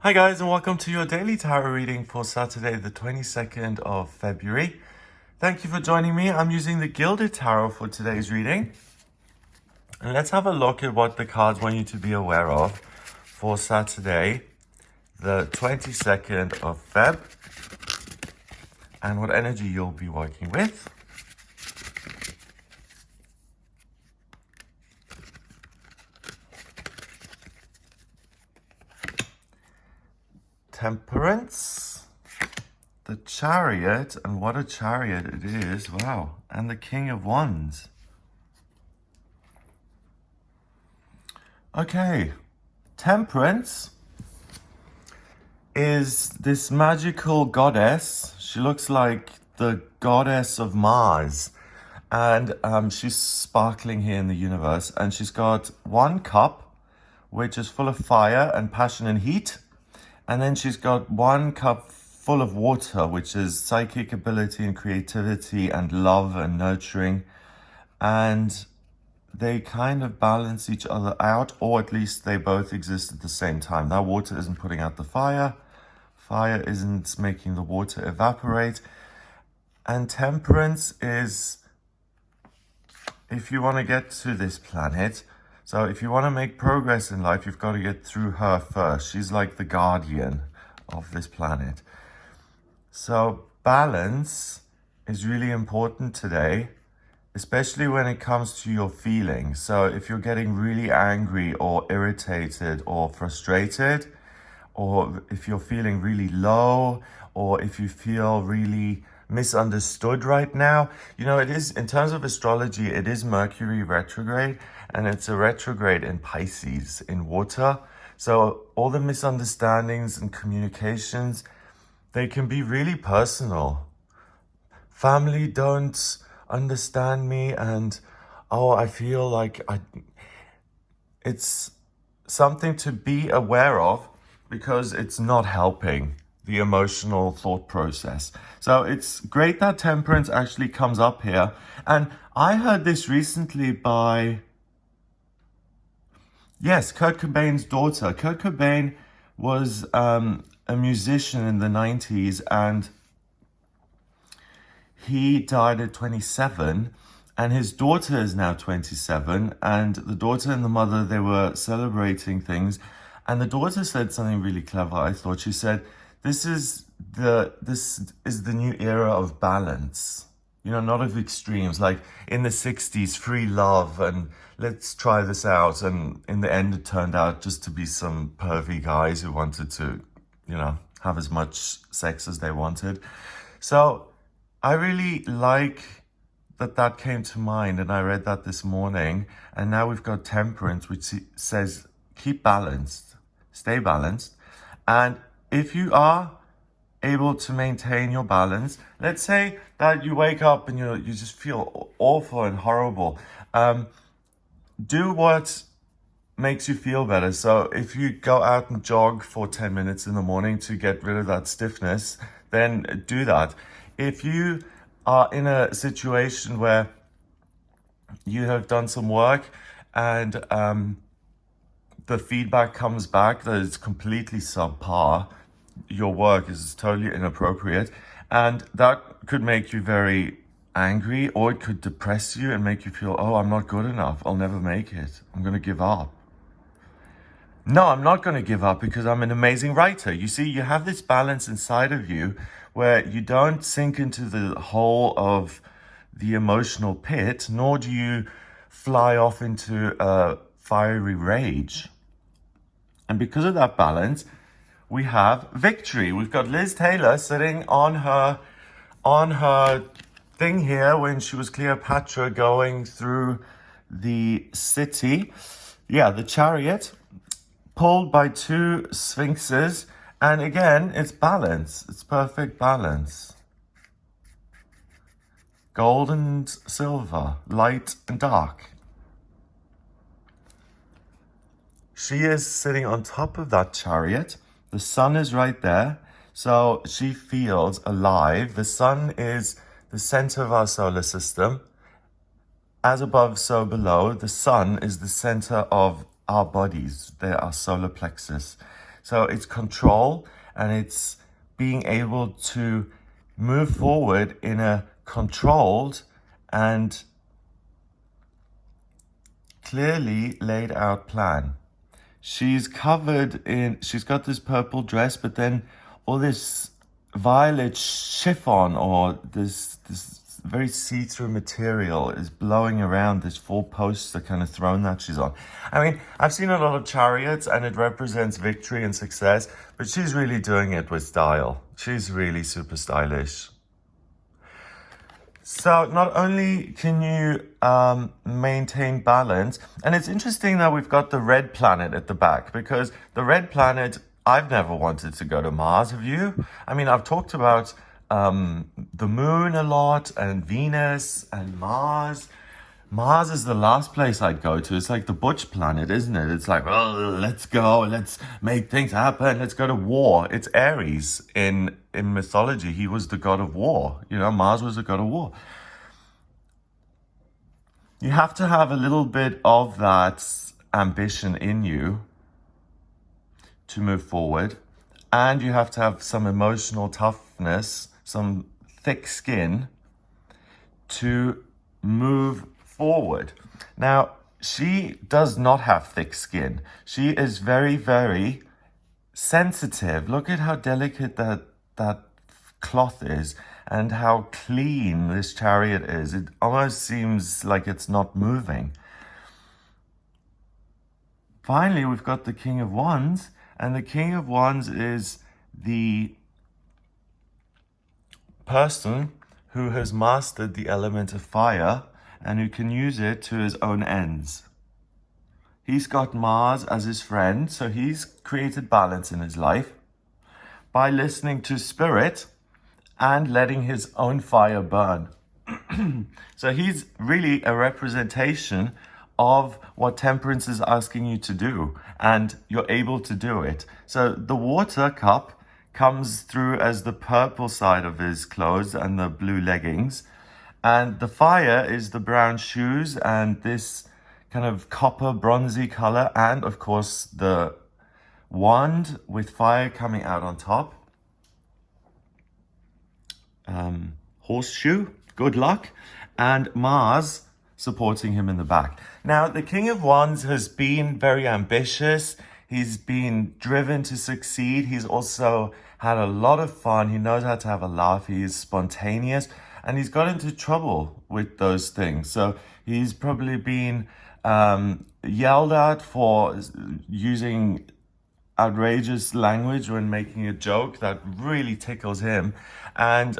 Hi guys, and welcome to your daily tarot reading for Saturday the 22nd of February. Thank you for joining me. I'm using the Gilded Tarot for today's reading. And let's have a look at what the cards want you to be aware of for Saturday the 22nd of Feb and what energy you'll be working with. Temperance, the Chariot, and what a chariot it is, wow, and the King of Wands. Okay, Temperance is this magical goddess. She looks like the goddess of Mars, and she's sparkling here in the universe, and she's got one cup which is full of fire and passion and heat. And then she's got one cup full of water, which is psychic ability and creativity and love and nurturing. And they kind of balance each other out, or at least they both exist at the same time. That water isn't putting out the fire. Fire isn't making the water evaporate. And Temperance is, if you want to get to this planet, so if you want to make progress in life, you've got to get through her first. She's like the guardian of this planet. So balance is really important today, especially when it comes to your feelings. So if you're getting really angry or irritated or frustrated, or if you're feeling really low, or if you feel really misunderstood right now, you know, it is, in terms of astrology, it is Mercury retrograde, and it's a retrograde in Pisces, in water. So all the misunderstandings and communications, they can be really personal. Family don't understand me, and I feel like it's something to be aware of, because it's not helping the emotional thought process. So it's great that Temperance actually comes up here. And I heard this recently by, yes, Kurt Cobain's daughter. Kurt Cobain was a musician in the 90s, and he died at 27. And his daughter is now 27. And the daughter and the mother, they were celebrating things. And the daughter said something really clever, I thought. She said, this is the new era of balance. You know, not of extremes. Like in the 60s, free love and let's try this out. And in the end, it turned out just to be some pervy guys who wanted to, you know, have as much sex as they wanted. So I really like that came to mind, and I read that this morning. And now we've got Temperance, which says keep balanced, stay balanced. And if you are able to maintain your balance, let's say that you wake up and you just feel awful and horrible, do what makes you feel better. So if you go out and jog for 10 minutes in the morning to get rid of that stiffness, then do that. If you are in a situation where you have done some work and the feedback comes back that it's completely subpar, your work is totally inappropriate, and that could make you very angry, or it could depress you and make you feel, oh, I'm not good enough, I'll never make it, I'm going to give up. No, I'm not going to give up, because I'm an amazing writer. You see, you have this balance inside of you where you don't sink into the hole of the emotional pit, nor do you fly off into a fiery rage. And because of that balance, we have victory. We've got Liz Taylor sitting on her thing here when she was Cleopatra going through the city. Yeah, the chariot, pulled by two sphinxes. And again, it's balance. It's perfect balance. Gold and silver, light and dark. She is sitting on top of that chariot. The sun is right there, so she feels alive. The sun is the center of our solar system. As above, so below. The sun is the center of our bodies. They're our solar plexus. So it's control, and it's being able to move forward in a controlled and clearly laid out plan. She's got this purple dress, but then all this violet chiffon or this very see-through material is blowing around this four-poster kind of throne that she's on. I mean, I've seen a lot of chariots and it represents victory and success, but she's really doing it with style. She's really super stylish. So not only can you maintain balance, and it's interesting that we've got the red planet at the back, because the red planet, I've never wanted to go to Mars. Have you? I mean, I've talked about the moon a lot, and Venus and Mars. Mars is the last place I'd go to. It's like the butch planet, isn't it? It's like, oh, let's go, let's make things happen, let's go to war. It's Ares in mythology. He was the god of war. You know, Mars was the god of war. You have to have a little bit of that ambition in you to move forward. And you have to have some emotional toughness, some thick skin to move forward. Now, she does not have thick skin. She is very, very sensitive. Look at how delicate that cloth is and how clean this chariot is. It almost seems like it's not moving. Finally, we've got the King of Wands, and the King of Wands is the person who has mastered the element of fire and who can use it to his own ends. He's got Mars as his friend, so he's created balance in his life by listening to spirit and letting his own fire burn. So he's really a representation of what Temperance is asking you to do, and you're able to do it. So the water cup comes through as the purple side of his clothes and the blue leggings. And the fire is the brown shoes and this kind of copper bronzy color, and of course the wand with fire coming out on top. Horseshoe, good luck, and Mars supporting him in the back. Now, the King of Wands has been very ambitious. He's been driven to succeed. He's also had a lot of fun. He knows how to have a laugh. He is spontaneous. And he's got into trouble with those things. So he's probably been yelled at for using outrageous language when making a joke that really tickles him. And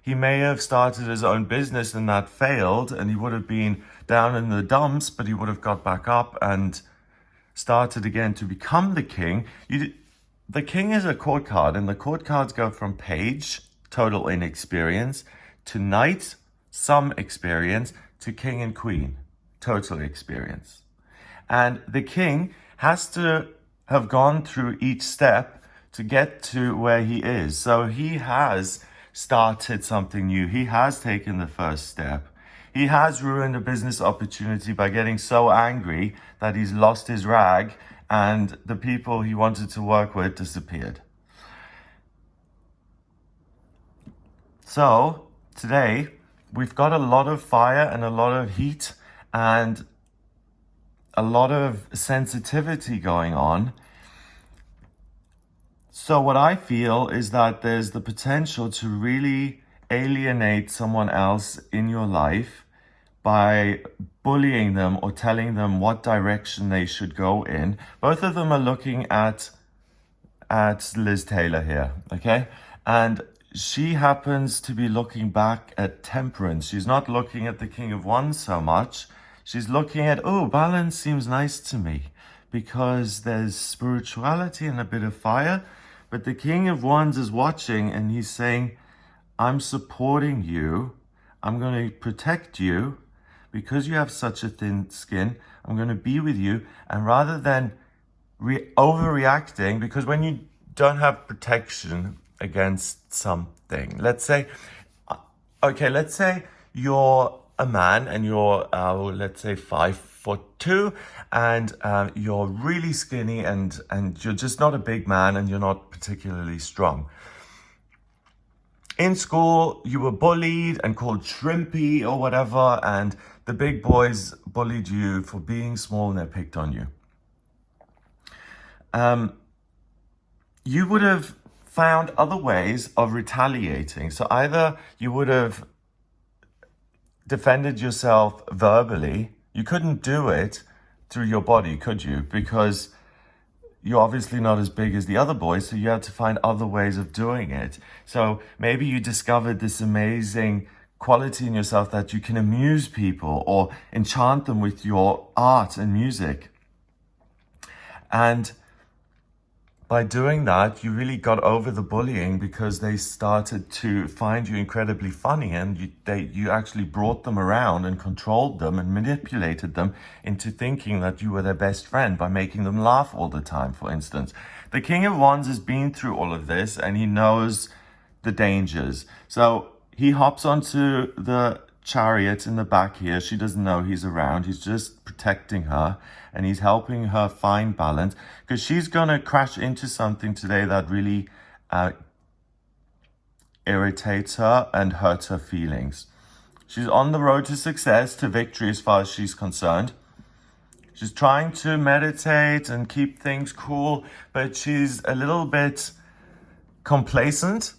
he may have started his own business and that failed, and he would have been down in the dumps, but he would have got back up and started again to become the king. The king is a court card, and the court cards go from page, total inexperience, to knight, some experience, to king and queen, total experience. And the king has to have gone through each step to get to where he is. So he has started something new. He has taken the first step. He has ruined a business opportunity by getting so angry that he's lost his rag and the people he wanted to work with disappeared. So today, we've got a lot of fire and a lot of heat and a lot of sensitivity going on. So what I feel is that there's the potential to really alienate someone else in your life by bullying them or telling them what direction they should go in. Both of them are looking at Liz Taylor here, okay? And she happens to be looking back at Temperance. She's not looking at the King of Wands so much. She's looking at, oh, balance seems nice to me because there's spirituality and a bit of fire. But the King of Wands is watching and he's saying, I'm supporting you. I'm going to protect you because you have such a thin skin. I'm going to be with you. And rather than overreacting, because when you don't have protection against something, let's say you're a man and you're, let's say 5 5'2", and you're really skinny, and you're just not a big man, and you're not particularly strong. In school, you were bullied and called shrimpy or whatever, and the big boys bullied you for being small and they picked on you. You would have found other ways of retaliating. So either you would have defended yourself verbally. You couldn't do it through your body, could you? Because you're obviously not as big as the other boys, so you had to find other ways of doing it. So maybe you discovered this amazing quality in yourself that you can amuse people or enchant them with your art and music. And by doing that, you really got over the bullying because they started to find you incredibly funny, and you actually brought them around and controlled them and manipulated them into thinking that you were their best friend by making them laugh all the time, for instance. The King of Wands has been through all of this and he knows the dangers. So he hops onto the chariot in the back here. She doesn't know he's around. He's just protecting her and he's helping her find balance, because she's gonna crash into something today that really irritates her and hurts her feelings. She's on the road to success, to victory as far as she's concerned. She's trying to meditate and keep things cool, but she's a little bit complacent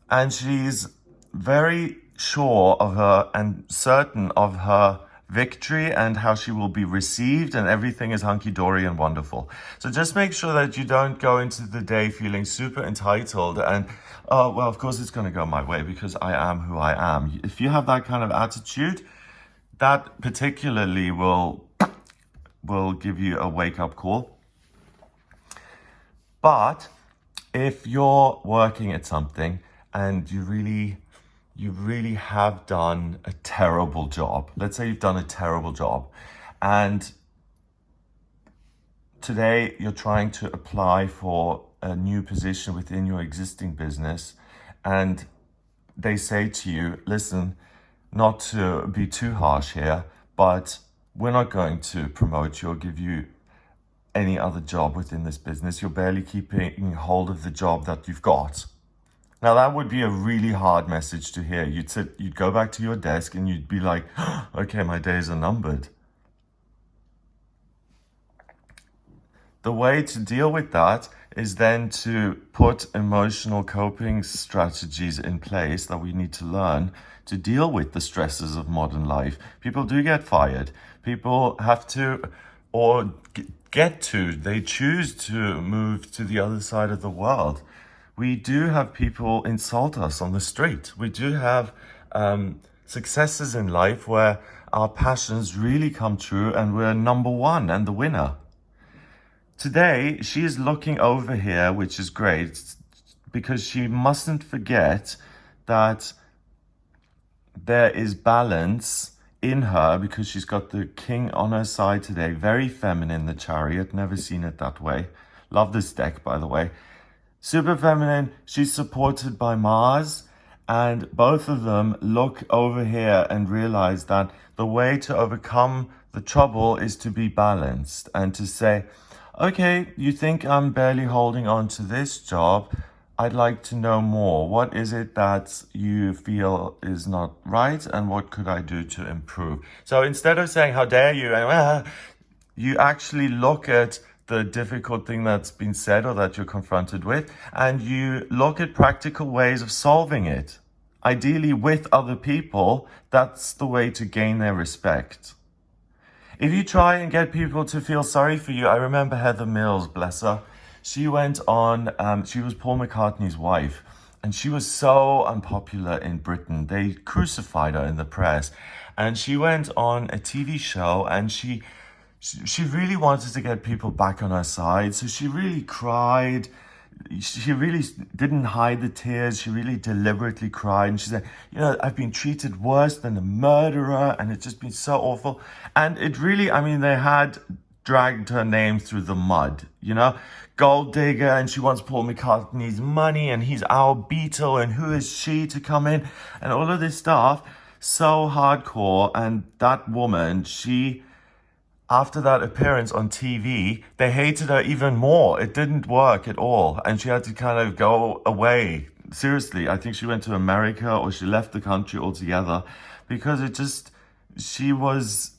and she's very sure of her and certain of her victory and how she will be received, and everything is hunky-dory and wonderful. So just make sure that you don't go into the day feeling super entitled and, oh, well, of course it's going to go my way because I am who I am. If you have that kind of attitude, that particularly will give you a wake-up call. But if you're working at something and you really have done a terrible job. Let's say you've done a terrible job and today you're trying to apply for a new position within your existing business and they say to you, listen, not to be too harsh here, but we're not going to promote you or give you any other job within this business. You're barely keeping hold of the job that you've got. Now, that would be a really hard message to hear. You'd go back to your desk and you'd be like, okay, my days are numbered. The way to deal with that is then to put emotional coping strategies in place that we need to learn to deal with the stresses of modern life. People do get fired. People have to, or they choose to move to the other side of the world. We do have people insult us on the street. We do have successes in life where our passions really come true and we're number one and the winner. Today, she is looking over here, which is great, because she mustn't forget that there is balance in her because she's got the king on her side today. Very feminine, the chariot. Never seen it that way. Love this deck, by the way. Super feminine, she's supported by Mars, and both of them look over here and realize that the way to overcome the trouble is to be balanced and to say, okay, you think I'm barely holding on to this job. I'd like to know more. What is it that you feel is not right and what could I do to improve? So instead of saying, how dare you, you actually look at the difficult thing that's been said or that you're confronted with, and you look at practical ways of solving it. Ideally with other people, that's the way to gain their respect. If you try and get people to feel sorry for you, I remember Heather Mills, bless her. She went on, she was Paul McCartney's wife, and she was so unpopular in Britain. They crucified her in the press. And she went on a TV show and she really wanted to get people back on her side. So she really cried. She really didn't hide the tears. She really deliberately cried. And she said, I've been treated worse than a murderer. And it's just been so awful. And it really, they had dragged her name through the mud, gold digger. And she wants Paul McCartney's money. And he's our Beatle. And who is she to come in? And all of this stuff, so hardcore. And that woman, she after that appearance on TV, they hated her even more. It didn't work at all. And she had to kind of go away. Seriously, I think she went to America or she left the country altogether because she was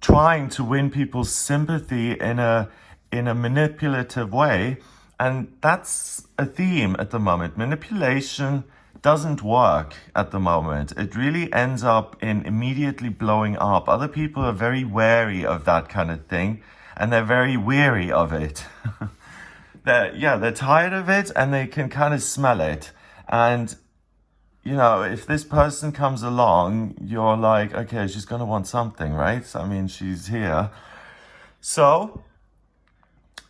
trying to win people's sympathy in a manipulative way. And that's a theme at the moment. Manipulation doesn't work at the moment. It really ends up in immediately blowing up. Other people are very wary of that kind of thing, and they're very weary of it. They're tired of it, and they can kind of smell it. And if this person comes along, you're like, okay, she's going to want something, right? I mean, she's here. So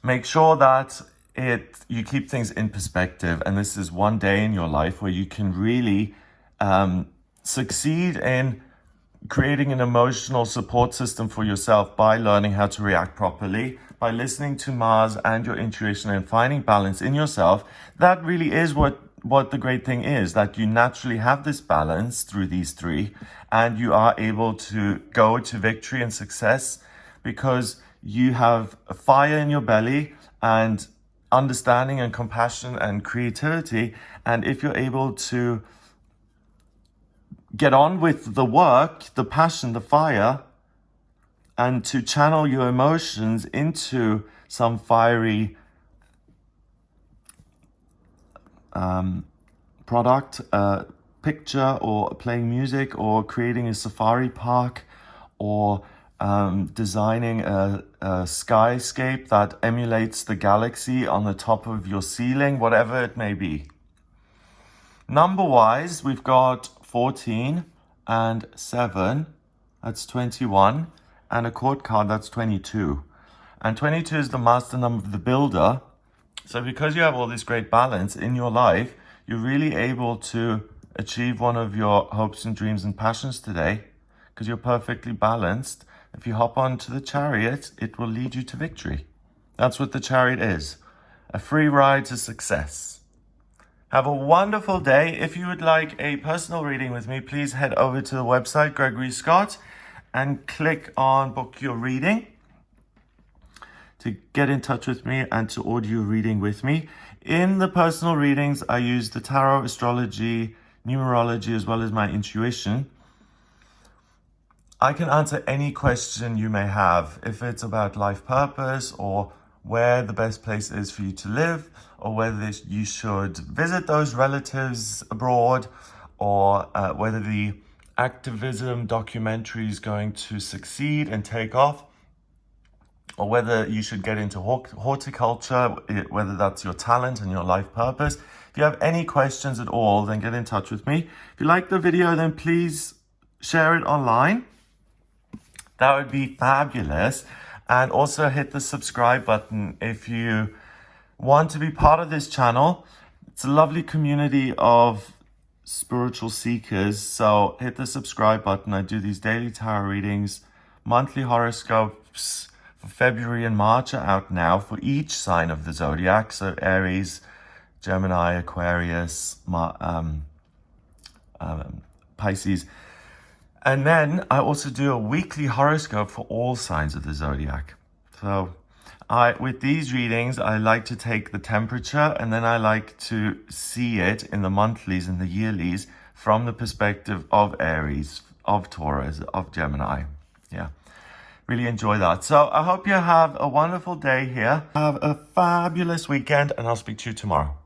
make sure that you keep things in perspective, and this is one day in your life where you can really succeed in creating an emotional support system for yourself by learning how to react properly, by listening to Mars and your intuition and finding balance in yourself. That really is what the great thing is, that you naturally have this balance through these three, and you are able to go to victory and success because you have a fire in your belly and understanding and compassion and creativity. And if you're able to get on with the work, the passion, the fire, and to channel your emotions into some fiery product, picture, or playing music, or creating a safari park, or designing a skyscape that emulates the galaxy on the top of your ceiling, whatever it may be. Number-wise, we've got 14 and 7, that's 21, and a court card, that's 22. And 22 is the master number of the builder. So because you have all this great balance in your life, you're really able to achieve one of your hopes and dreams and passions today because you're perfectly balanced. If you hop onto the chariot, it will lead you to victory. That's what the chariot is, a free ride to success. Have a wonderful day. If you would like a personal reading with me, please head over to the website, Gregory Scott, and click on Book Your Reading to get in touch with me and to order your reading with me. In the personal readings, I use the tarot, astrology, numerology, as well as my intuition. I can answer any question you may have, if it's about life purpose or where the best place is for you to live, or whether you should visit those relatives abroad, or whether the activism documentary is going to succeed and take off, or whether you should get into horticulture, whether that's your talent and your life purpose. If you have any questions at all, then get in touch with me. If you like the video, then please share it online. That would be fabulous. And also hit the subscribe button if you want to be part of this channel. It's a lovely community of spiritual seekers. So hit the subscribe button. I do these daily tarot readings. Monthly horoscopes for February and March are out now for each sign of the zodiac. So Aries, Gemini, Aquarius, Pisces. And then I also do a weekly horoscope for all signs of the zodiac. So with these readings, I like to take the temperature, and then I like to see it in the monthlies and the yearlies from the perspective of Aries, of Taurus, of Gemini. Yeah, really enjoy that. So I hope you have a wonderful day here. Have a fabulous weekend, and I'll speak to you tomorrow.